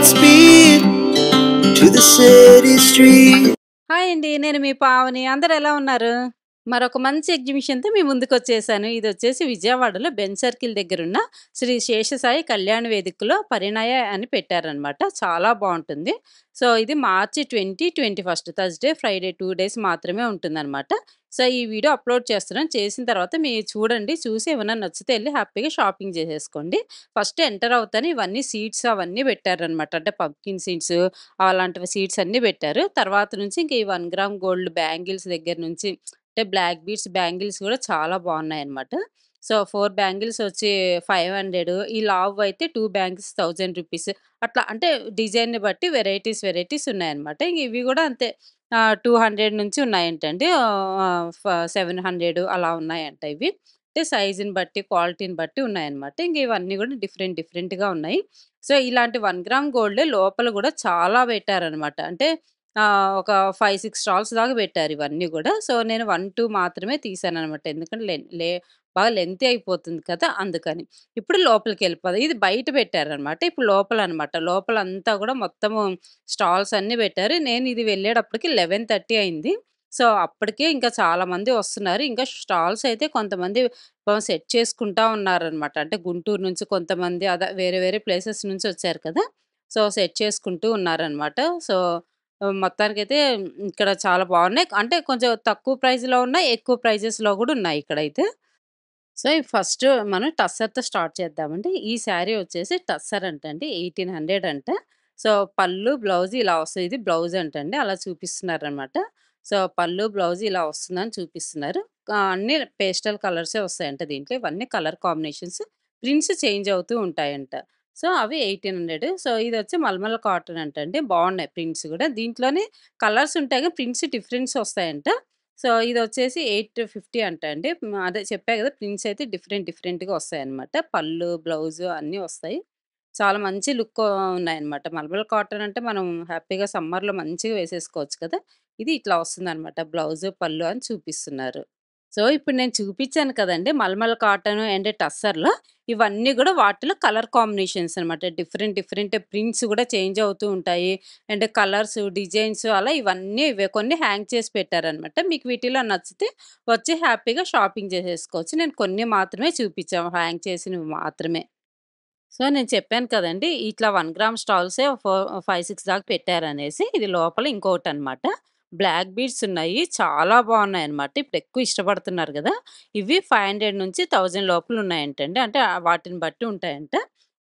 Godspeed to the city street. Hi అండి. నేను మీ పావని. అందరూ ఎలా ఉన్నారు? మరొక మంచి ఎగ్జిబిషన్‌తో మీ ముందుకొచ్చేసాను. ఇదొచ్చేసి విజయవాడలో బెంజ్ సర్కిల్ దగ్గరున్న శ్రీ శేషసాయి కళ్యాణ వేదికలో పరిణయ అని పెట్టారనమాట. చాలా బావుంటుంది. సో, ఇది మార్చి 20, 21 థర్స్‌డే, ఫ్రైడే 2 డేస్ మాత్రమే ఉంటుందనమాట. సో, ఈ వీడియో అప్‌లోడ్ చేస్తున్నాను. చేసిన తర్వాత మీరు చూడండి. చూసి ఏమన్నా నచ్చితే ఎళ్లి హ్యాపీగా షాపింగ్ చేసేసుకోండి. ఫస్ట్ ఎంటర్ అవుతానే ఇవన్నీ సీడ్స్ అవన్నీ పెట్టారనమాట. అంటే పంప్కిన్ సీడ్స్ అలాంటివి సీడ్స్ అన్నీ పెట్టారు. తర్వాత నుంచి ఇంక ఈ 1 గ్రామ్ గోల్డ్ బ్యాంగిల్స్ దగ్గర నుంచి అంటే బ్లాక్ బీడ్స్ బ్యాంగిల్స్ కూడా చాలా బాగున్నాయన్నమాట. సో, 4 బ్యాంగిల్స్ వచ్చి 500, ఈ లావువయితే 2 బ్యాంగిల్స్ ₹1000 అట్లా అంటే డిజైన్‌ని బట్టి వెరైటీస్ ఉన్నాయన్నమాట. ఇంక ఇవి కూడా అంతే 200 నుంచి ఉన్నాయంటండి. 700 అలా ఉన్నాయంట ఇవి. అంటే సైజుని బట్టి, క్వాలిటీని బట్టి ఉన్నాయన్నమాట. ఇంక ఇవన్నీ కూడా డిఫరెంట్‌గా ఉన్నాయి. సో, ఇలాంటి 1 గ్రామ్ గోల్డే లోపల కూడా చాలా పెట్టారనమాట. అంటే ఒక 5, 6 స్టాల్స్ దాకా పెట్టారు ఇవన్నీ గూడా. సో, నేను 1, 2 మాత్రమే తీశాననమాట. ఎందుకంటే బాగా లెంతీ అయిపోతుంది కదా! అందుకని. ఇప్పుడు లోపలికెళ్ళిపోదాం. ఇది బయట పెట్టారనమాట. ఇప్పుడు లోపలనమాట. లోపలంతా గూడా మొత్తము స్టాల్స్ అన్నీ పెట్టారు. నేను ఇది వెళ్ళేటప్పటికి 11:30 అయింది. సో, అప్పటికే ఇంకా చాలామంది వస్తున్నారు. ఇంకా స్టాల్స్ అయితే కొంతమంది సెట్ చేసుకుంటా ఉన్నారనమాట. అంటే గుంటూరు నుంచి కొంతమంది వేరే వేరే ప్లేసెస్ నుంచి వచ్చారు కదా! సో, సెట్ చేసుకుంటూ ఉన్నారనమాట. సో, మొత్తానికైతే ఇక్కడ చాలా బాగున్నాయి. అంటే కొంచెం తక్కువ ప్రైస్‌లో ఉన్నాయి. ఎక్కువ ప్రైజెస్‌లో గూడా ఉన్నాయి ఇక్కడైతే. సో, ఈ ఫస్ట్ మనం టస్సర్‌తో స్టార్ట్ చేద్దామండి. ఈ శారీ వచ్చేసి టస్సర్ అంటండి. 1800 అంట. సో, పళ్ళు, బ్లౌజ్ ఇలా వస్తది. ఇది బ్లౌజ్ అంటండి. అలా చూపిస్తున్నారనమాట. సో, పళ్ళు, బ్లౌజ్ ఇలా వస్తుందని చూపిస్తున్నారు. అన్నీ పేస్టల్ కలర్సే వస్తాయంట దీంట్లో. ఇవన్నీ కలర్ కాంబినేషన్స్. ప్రింట్స్ చేంజ్ అవుతూ ఉంటాయంట. సో, అవి 1800. సో, ఇదొచ్చి మల్మల్ కాటన్ అంటండి. బావున్నాయి ప్రింట్స్ గూడా. దీంట్లోనే కలర్స్ ఉంటాయి గానీ ప్రింట్స్ డిఫరెన్స్ వస్తాయంట. సో, ఇదొచ్చేసి 850 అంట అండి. అదే చెప్పా గదా! ప్రింట్స్ అయితే డిఫరెంట్‌గా వస్తాయన్నమాట. పళ్ళు, బ్లౌజు అన్నీ వస్తాయి. చాలా మంచి లుక్ ఉన్నాయన్నమాట. మల్మల్ కాటన్ అంటే మనం హ్యాపీగా సమ్మర్‌లో మంచిగా వేసేసుకోవచ్చు కదా! ఇది ఇట్లా వస్తుందన్నమాట. బ్లౌజు, పళ్ళు అని చూపిస్తున్నారు. సో, ఇప్పుడు నేను చూపిచ్చాను కదండీ! మల్మల్ కాటన్ అండ్ టస్సర్‌లో ఇవన్నీ గూడా వాటిలో కలర్ కాంబినేషన్స్ అనమాట. డిఫరెంట్ ప్రింట్స్ గూడా చేంజ్ అవుతూ ఉంటాయి. అండ్ కలర్స్, డిజైన్స్ అలా ఇవన్నీ ఇవే కొన్ని హ్యాంగ్ చేసి పెట్టారనమాట. మీకు వీటిలో నచ్చితే వచ్చి హ్యాపీగా షాపింగ్ చేసేసుకోవచ్చు. నేను కొన్ని మాత్రమే చూపిచ్చాను హ్యాంగ్ చేసినవి మాత్రమే. సో, నేను చెప్పాను కదండీ! ఇట్లా 1 గ్రామ్ స్టాల్సే 5, 6 దాకా పెట్టారనేసి. ఇది లోపల ఇంకొకటనమాట. బ్లాక్ బీడ్స్ ఉన్నాయి. చాలా బావున్నాయన్నమాట. ఇప్పుడు ఎక్కువ ఇష్టపడుతున్నారు గదా! ఇవి 500 నుంచి 1000 లోపల ఉన్నాయంటండి. అంటే వాటిని బట్టి ఉంటాయంట.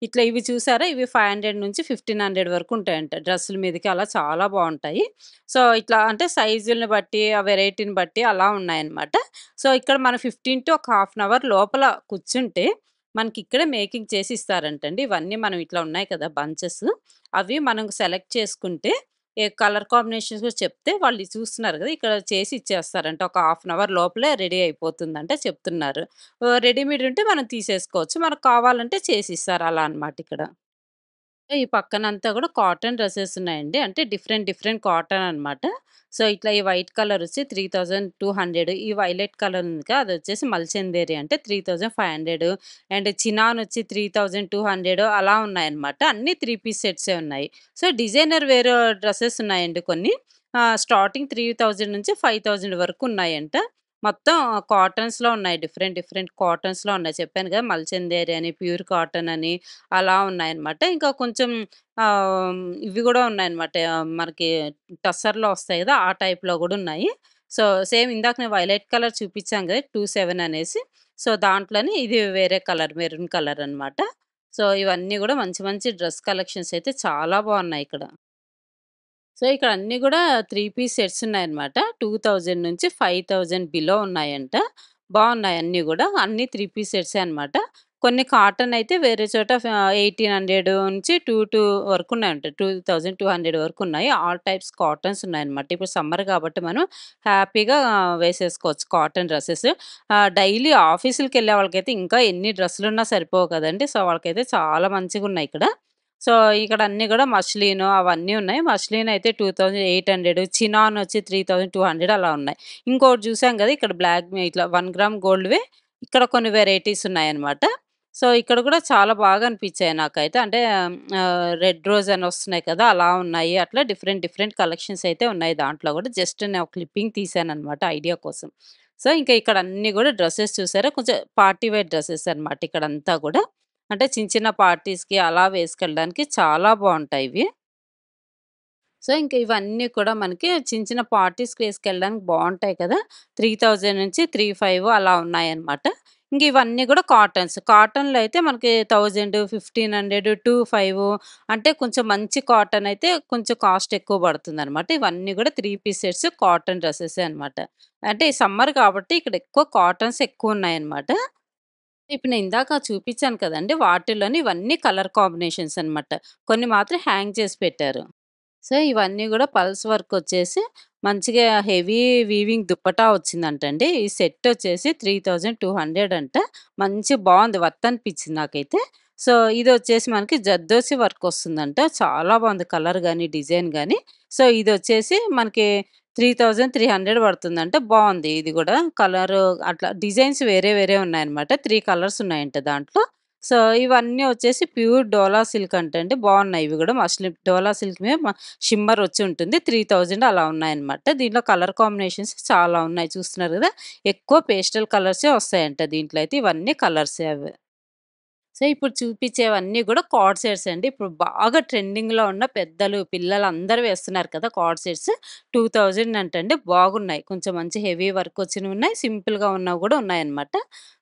ఇట్లా ఇవి చూసారా? ఇవి 500 నుంచి 1500 వరకు ఉంటాయంట. డ్రెస్సుల మీదకి అలా చాలా బావుంటాయి. సో, ఇట్లా అంటే సైజుల్ని బట్టి, ఆ వెరైటీని బట్టి అలా ఉన్నాయన్నమాట. సో, ఇక్కడ మనం 15 టు ఒక హాఫ్ అన్ అవర్ లోపల కూర్చుంటే మనకిక్కడే మేకింగ్ చేసి ఇస్తారంటండి. ఇవన్నీ మనం ఇట్లా ఉన్నాయి కదా బంచెస్. అవి మనం సెలెక్ట్ చేసుకుంటే ఏ కలర్ కాంబినేషన్స్ కూడా చెప్తే వాళ్ళు చూస్తున్నారు కదా! ఇక్కడ చేసి ఇచ్చేస్తారంట. ఒక హాఫ్ అన్ అవర్ లోపలే రెడీ అయిపోతుందంట చెప్తున్నారు. రెడీమేడ్ ఉంటే మనం తీసేసుకోవచ్చు. మనకు కావాలంటే చేసిస్తారు అలా అన్నమాట ఇక్కడ. ఈ పక్కనంతా గూడా కాటన్ డ్రెసెస్ ఉన్నాయండి. అంటే డిఫరెంట్ కాటన్ అనమాట. సో, ఇట్లా ఈ వైట్ కలర్ వచ్చి 3200, ఈ వైలెట్ కలర్ ఉందిగా అదొచ్చేసి మల్చందేరి అంటే 3500 అండ్ చినాన్ వచ్చి 3200 అలా ఉన్నాయన్నమాట. అన్నీ 3 పీస్ సెట్సే ఉన్నాయి. సో, డిజైనర్ వేర్ డ్రెసెస్ ఉన్నాయండి కొన్ని. స్టార్టింగ్ 3000 నుంచి 5000 వరకు ఉన్నాయంట. మొత్తం కాటన్స్‌లో ఉన్నాయి. డిఫరెంట్ కాటన్స్‌లో ఉన్నాయి. చెప్పాను కదా! మల్చందేరి అని, ప్యూర్ కాటన్ అని అలా ఉన్నాయన్నమాట. ఇంకా కొంచెం ఇవి గూడా ఉన్నాయన్నమాట. మనకి టస్సర్‌లో వస్తాయి గదా! ఆ టైప్‌లో గూడా ఉన్నాయి. సో, సేమ్ ఇందాక నేను వైలెట్ కలర్ చూపిచ్చాను గదా! 27 అనేసి. సో, దాంట్లోనే ఇది వేరే కలర్ మెరూన్ కలర్ అన్నమాట. సో, ఇవన్నీ గూడా మంచి డ్రెస్ కలెక్షన్స్ అయితే చాలా బావున్నాయిక్కడ. సో, ఇక్కడ అన్నీ గూడా 3 పీస్ సెట్స్ ఉన్నాయన్నమాట. 2000 నుంచి 5000 బిలో ఉన్నాయంట. బావున్నాయి అన్నీ గూడా. అన్నీ 3 పీస్ సెట్సే అన్నమాట. కొన్ని కాటన్ అయితే వేరే చోట 1800 నుంచి 22 వరకు ఉన్నాయంట. 2200 వరకు ఉన్నాయి. ఆల్ టైప్స్ కాటన్స్ ఉన్నాయన్నమాట. ఇప్పుడు సమ్మర్ కాబట్టి మనం హ్యాపీగా వేసేసుకోవచ్చు కాటన్ డ్రెసెస్. డైలీ ఆఫీసులకెళ్ళే వాళ్ళకైతే ఇంకా ఎన్ని డ్రెస్సులున్నా సరిపోవు కదండీ! సో, వాళ్ళకైతే చాలా మంచిగున్నాయి ఇక్కడ. సో, ఇక్కడ అన్నీ గూడా మష్లీను అవన్నీ ఉన్నాయి. మష్లీన్ అయితే 2800, చినాన్ వచ్చి 3200 అలా ఉన్నాయి. ఇంకోటి జూసాం గదా! ఇక్కడ బ్లాక్ ఇట్లా 1 గ్రామ్ గోల్డ్‌వే ఇక్కడ కొన్ని వెరైటీస్ ఉన్నాయన్నమాట. సో, ఇక్కడ కూడా చాలా బాగా అనిపించాయి నాకైతే. అంటే రెడ్ రోజ్ అని వస్తున్నాయి కదా! అలా ఉన్నాయి. అట్లా డిఫరెంట్ డిఫరెంట్ కలెక్షన్స్ అయితే ఉన్నాయి దాంట్లో గూడా. జస్ట్ నేను ఒక క్లిప్పింగ్ తీశాననమాట ఐడియా కోసం. సో, ఇంకా ఇక్కడ అన్నీ గూడా డ్రెసెస్ చూసారా? కొంచెం పార్టీ వేర్ డ్రెసెస్ అనమాట ఇక్కడంతా గూడా. అంటే చిన్న చిన్న పార్టీస్‌కి అలా వేసుకెళ్ళడానికి చాలా బావుంటాయివి. సో, ఇంక ఇవన్నీ కూడా మనకి చిన్న చిన్న పార్టీస్‌కి వేసుకెళ్ళడానికి బావుంటాయి కదా! 3000 నుంచి 35 అలా ఉన్నాయన్నమాట. ఇంక ఇవన్నీ గూడా కాటన్స్. కాటన్‌లో అయితే మనకి 1000, 1500, 25 అంటే కొంచెం మంచి కాటన్ అయితే కొంచెం కాస్ట్ ఎక్కువ పడుతుందనమాట. ఇవన్నీ గూడా 3 పీస్ సెట్స్ కాటన్ డ్రెసెసే అనమాట. అంటే ఈ సమ్మర్ కాబట్టి ఇక్కడ ఎక్కువ కాటన్స్ ఎక్కువున్నాయన్నమాట. ఇప్పుడు నేను ఇందాక చూపించాను కదండీ! వాటిల్లోని ఇవన్నీ కలర్ కాంబినేషన్స్ అనమాట. కొన్ని మాత్రం హ్యాంగ్ చేసి పెట్టారు. సో, ఇవన్నీ గూడా పల్స్ వర్కొచ్చేసి మంచిగా హెవీ వీవింగ్ దుప్పటా వచ్చిందంటండి. ఈ సెట్టొచ్చేసి 3200 అంట. మంచి బావుంది. వర్త్ అనిపిచ్చింది నాకైతే. సో, ఇదొచ్చేసి మనకి జర్దోసి వర్కొస్తుందంట. చాలా బావుంది కలర్ గాని, డిజైన్ గాని. సో, ఇదొచ్చేసి మనకి 3300 పడుతుందంట. బావుంది ఇది గూడా. కలరు అట్లా డిజైన్స్ వేరే వేరే ఉన్నాయన్నమాట. 3 కలర్స్ ఉన్నాయంట దాంట్లో. సో, ఇవన్నీ వచ్చేసి ప్యూర్ డోలా సిల్క్ అంటండి. బావున్నాయి ఇవి గూడా. మస్లిన్ డోలా సిల్క్ మీద షిమ్మర్ వచ్చి ఉంటుంది. 3000 అలా ఉన్నాయన్నమాట. దీంట్లో కలర్ కాంబినేషన్స్ చాలా ఉన్నాయి చూస్తున్నారు గదా! ఎక్కువ పేస్టల్ కలర్సే వస్తాయంట దీంట్లో అయితే. ఇవన్నీ కలర్సే అవి. సో, ఇప్పుడు చూపించేవన్నీ గూడా కార్డ్ సెట్స్ అండి. ఇప్పుడు బాగా ట్రెండింగ్‌లో ఉన్న పెద్దలు, పిల్లలు అందరూ వేస్తున్నారు కదా! Card sets. 2000 అంటండి. బాగున్నాయి. కొంచెం మంచి హెవీ వర్క్ వచ్చినవున్నాయి. సింపుల్‌గా ఉన్నవి గూడా ఉన్నాయన్నమాట.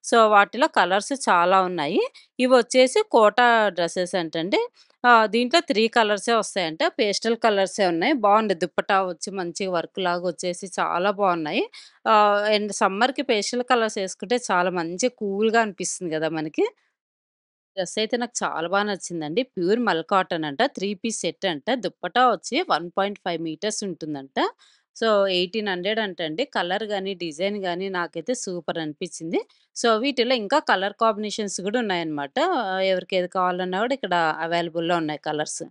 సో, వాటిలో కలర్స్ చాలా ఉన్నాయి. ఇవొచ్చేసి కోటా డ్రెసెస్ అంటండి. దీంట్లో 3 కలర్సే వస్తాయంట. పేస్టల్ కలర్సే ఉన్నాయి. బావుంది. దుప్పటా వచ్చి మంచిగా వర్క్ లాగా వచ్చేసి చాలా బావున్నాయి. అండ్ సమ్మర్‌కి పేస్టల్ కలర్స్ ఏసుకుంటే చాలా మంచిగా కూల్‌గా అనిపిస్తుంది గదా! మనకి. డ్రెస్ అయితే నాకు చాలా నచ్చిందండి. ప్యూర్ మల్ కాటన్ అంట. 3 పీస్ సెట్ అంట. దుప్పటా వచ్చి 1.5 మీటర్స్ ఉంటుందంట. సో, 1800 అంటండి. కలర్ గాని, డిజైన్ గాని నాకైతే సూపర్ అనిపించింది. సో, వీటిలో ఇంకా కలర్ కాంబినేషన్స్ గూడా ఉన్నాయన్నమాట. ఎవరికేది కావాలన్నా గూడా ఇక్కడ అవైలబుల్‌లో ఉన్నాయి కలర్స్.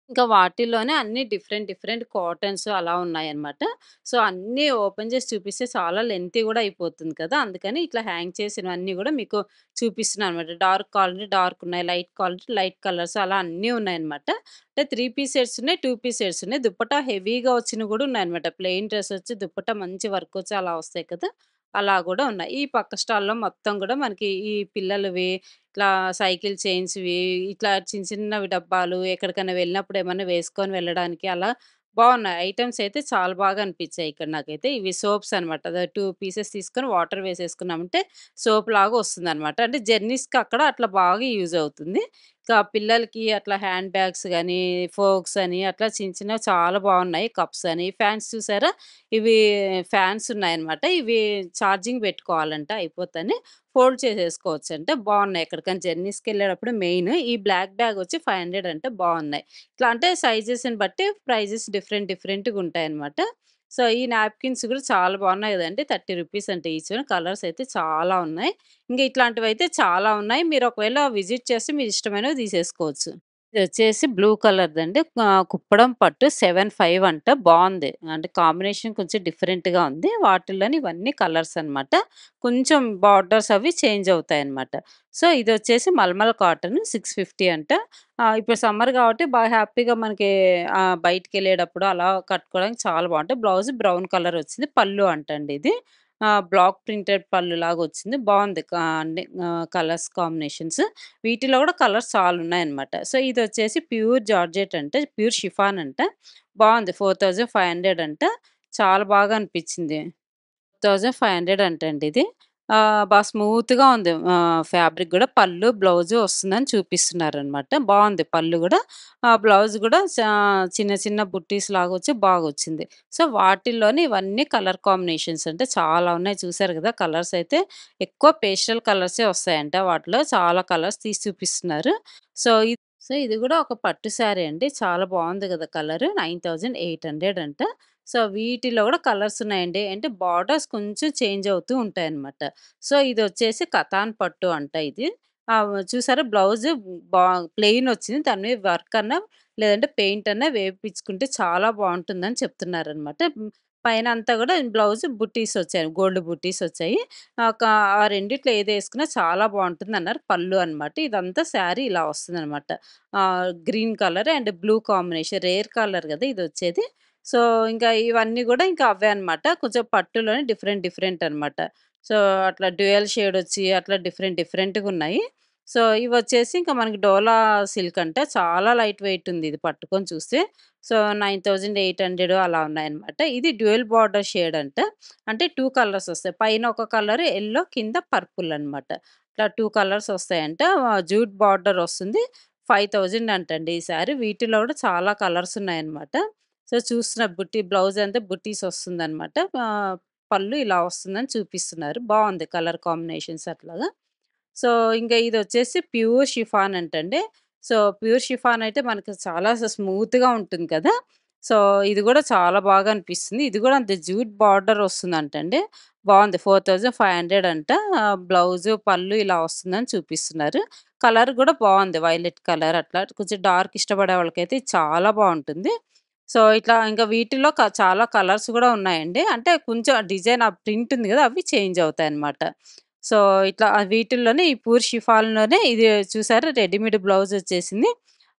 ఇంకా వాటిల్లోనే అన్నీ డిఫరెంట్, డిఫరెంట్ కాటన్స్ అలా ఉన్నాయన్నమాట. సో, అన్నీ ఓపెన్ చేసి చూపిస్తే చాలా లెంతీ గూడా అయిపోతుంది కదా! అందుకని ఇట్లా హ్యాంగ్ చేసినవన్నీ గూడా మీకు చూపిస్తున్నానన్నమాట. డార్క్ కావాలంటే డార్క్ ఉన్నాయి. లైట్ కావాలంటే లైట్ కలర్స్ అలా అన్నీ ఉన్నాయన్నమాట. అంటే 3 పీస్ సెట్స్ ఉన్నాయి. 2 పీస్ సెట్స్ ఉన్నాయి. దుప్పట్టా హెవీగా వచ్చినవి గూడా ఉన్నాయన్నమాట. ప్లెయిన్ డ్రెస్ వచ్చి దుప్పట్టా మంచి వర్క్ వచ్చి అలా వస్తాయి కదా! అలా గూడా ఉన్నాయి. ఈ పక్క స్టాల్‌లో మొత్తం గూడా మనకి ఈ పిల్లలవి ఇట్లా సైకిల్ చైన్స్‌వి, ఇట్లా చిన్న చిన్నవి డబ్బాలు ఎక్కడికైనా వెళ్ళినప్పుడు ఏమన్నా వేసుకొని వెళ్ళడానికి అలా బావున్నాయి. ఐటెమ్స్ అయితే చాలా బాగా అనిపించాయి ఇక్కడ నాకైతే. ఇవి సోప్స్ అనమాట. 2 పీసెస్ తీసుకొని వాటర్ వేసేసుకున్నామంటే సోప్‌లాగా వస్తుందనమాట. అంటే జర్నీస్‌కి అక్కడ అట్లా బాగా యూజ్ అవుతుంది. ఇంకా పిల్లలకి అట్లా హ్యాండ్ బ్యాగ్స్ గానీ, ఫోర్క్స్ అని అట్లా చిన్న చిన్నవి చాలా బావున్నాయి. కప్స్ అని, ఫ్యాన్స్ చూసారా? ఇవి ఫ్యాన్స్ ఉన్నాయన్నమాట. ఇవి ఛార్జింగ్ పెట్టుకోవాలంట అయిపోతని. ఫోల్డ్ చేసేసుకోవచ్చంట. బావున్నాయి. ఎక్కడికైనా జర్నీస్‌కెళ్ళేటప్పుడు మెయిన్ ఈ బ్లాక్ బ్యాగ్ వచ్చి 500 అంట బావున్నాయి. ఇట్లా అంటే సైజెస్‌ని బట్టి ప్రైజెస్ డిఫరెంట్ డిఫరెంట్‌గా ఉంటాయన్నమాట. సో, ఈ నాప్కిన్స్ కూడా చాలా బావున్నాయి గదండీ! 30 రూపీస్ అంట ఈచ్. కలర్స్ అయితే చాలా ఉన్నాయి. ఇంక ఇట్లాంటివైతే చాలా ఉన్నాయి. మీరు ఒకవేళ విజిట్ చేస్తే మీ ఇష్టమైనవి తీసేసుకోవచ్చు. ఇదొచ్చేసి బ్లూ కలర్‌దండి. కుప్పడం పట్టు 75 అంట. బావుంది. అంటే కాంబినేషన్ కొంచెం డిఫరెంట్‌గా ఉంది. వాటిల్లోని ఇవన్నీ కలర్స్ అనమాట. కొంచెం బార్డర్స్ అవి చేంజ్ అవుతాయన్నమాట. సో, ఇదొచ్చేసి మల్మల్ కాటన్ 650 అంట. ఇప్పుడు సమ్మర్ కాబట్టి బాగా హ్యాపీగా మనకి బయటికెళ్ళేటప్పుడు అలా కట్టుకోవడానికి చాలా బావుంటాయి. బ్లౌజ్ బ్రౌన్ కలర్ వచ్చింది. పళ్ళు అంటండి ఇది. బ్లాక్ ప్రింటెడ్ పళ్ళులాగా వచ్చింది. బావుంది. అన్ని కలర్స్ కాంబినేషన్స్. వీటిలో గూడా కలర్స్ చాలున్నాయన్నమాట. సో, ఇదొచ్చేసి ప్యూర్ జార్జెట్ అంట. ప్యూర్ షిఫాన్ అంట. బావుంది. 4500 అంట. చాలా బాగా అనిపిచ్చింది. 4500 అంటండి ఇది. స్మూత్‌గా ఉంది. ఫ్యాబ్రిక్ గూడా పళ్ళు, బ్లౌజు వస్తుందని చూపిస్తున్నారనమాట. బావుంది పళ్ళు గూడా. బ్లౌజ్ గూడా చిన్న చిన్న బుట్టీస్‌లాగా వచ్చి బాగొచ్చింది. సో, వాటిల్లోనే ఇవన్నీ కలర్ కాంబినేషన్స్ అంటే చాలా ఉన్నాయి చూసారు గదా! కలర్స్ అయితే ఎక్కువ పేస్టల్ కలర్సే వస్తాయంట వాటిలో. చాలా కలర్స్ తీసి చూపిస్తున్నారు. సో, ఇది గూడా ఒక పట్టు శారీ అండి. చాలా బావుంది గదా! కలరు. 9800 అంట. సో, వీటిలో గూడా కలర్స్ ఉన్నాయండి. అంటే బార్డర్స్ కొంచెం చేంజ్ అవుతూ ఉంటాయన్నమాట. సో, ఇదొచ్చేసి కతాన్ పట్టు అంట ఇది. చూసారా బ్లౌజు బా ప్లెయిన్ వచ్చింది. దాని మీద వర్క్ అన్నా లేదంటే పెయింట్ అన్నా వేపిచ్చుకుంటే చాలా బావుంటుందని చెప్తున్నారనమాట. పైన అంతా గూడా బ్లౌజ్ బుట్టీస్ వచ్చాయి. గోల్డ్ బుట్టీస్ వచ్చాయి. ఆ రెండిట్లో ఏదేసుకున్నా చాలా బావుంటుందన్నారు. పళ్ళు అనమాట. ఇదంతా శారీ ఇలా వస్తుందనమాట. Green colour and blue combination rare colour గదా! ఇదొచ్చేది. సో, ఇంకా ఇవన్నీ గూడా ఇంకా అవే అనమాట. కొంచెం పట్టులోనే డిఫరెంట్ డిఫరెంట్ అనమాట. సో, అట్లా డ్యూయల్ షేడొచ్చి అట్లా డిఫరెంట్ డిఫరెంట్‌గున్నాయి. సో, ఇవొచ్చేసి ఇంకా మనకి డోలా సిల్క్ అంట. చాలా లైట్ వెయిట్ ఉంది ఇది పట్టుకొని చూస్తే. సో, 9800 అలా ఉన్నాయన్నమాట. ఇది డ్యూయల్ బార్డర్ షేడ్ అంట. అంటే 2 కలర్స్ ఒస్తాయి. పైన ఒక కలర్ యెల్లో కింద పర్పుల్ అనమాట. ఇట్లా 2 కలర్స్ ఒస్తాయంట. జూట్ బార్డర్ ఒస్తుంది. 5000 అంటండి ఈ సారీ. వీటిలో గూడా చాలా కలర్స్ ఉన్నాయన్నమాట. సో, చూస్తున్న బ్లౌజ్ అంతా బుట్టీస్ ఒస్తుందనమాట. పళ్ళు ఇలా వస్తుందని చూపిస్తున్నారు. బావుంది కలర్ కాంబినేషన్స్ అట్లాగా. సో, ఇంక ఇదొచ్చేసి ప్యూర్ షిఫాన్ అంటండి. సో, ప్యూర్ షిఫాన్ అయితే మనకు చాలా స్మూత్‌గా ఉంటుంది కదా! సో, ఇది గూడా చాలా బాగా అనిపిస్తుంది. ఇది గూడా అంతే జూట్ బార్డర్ వస్తుందంటండి. బావుంది. 4500 అంట. బ్లౌజు, పళ్ళు ఇలా వస్తుందని చూపిస్తున్నారు. కలర్ గూడా బావుంది. వైలెట్ కలర్ అట్లా కొంచెం డార్క్ ఇష్టపడే వాళ్ళకైతే ఇది చాలా బావుంటుంది. సో, ఇట్లా ఇంకా వీటిలో చాలా కలర్స్ గూడా ఉన్నాయండి. అంటే కొంచెం డిజైన్ ఆ ప్రింట్ ఉంది గదా! అవి చేంజ్ అవుతాయన్నమాట. సో, ఇట్లా వీటిల్లోనే ఈ పూర్ షిఫాన్‌లోనే ఇది చూసారా రెడీమేడ్ బ్లౌజ్ వచ్చేసింది.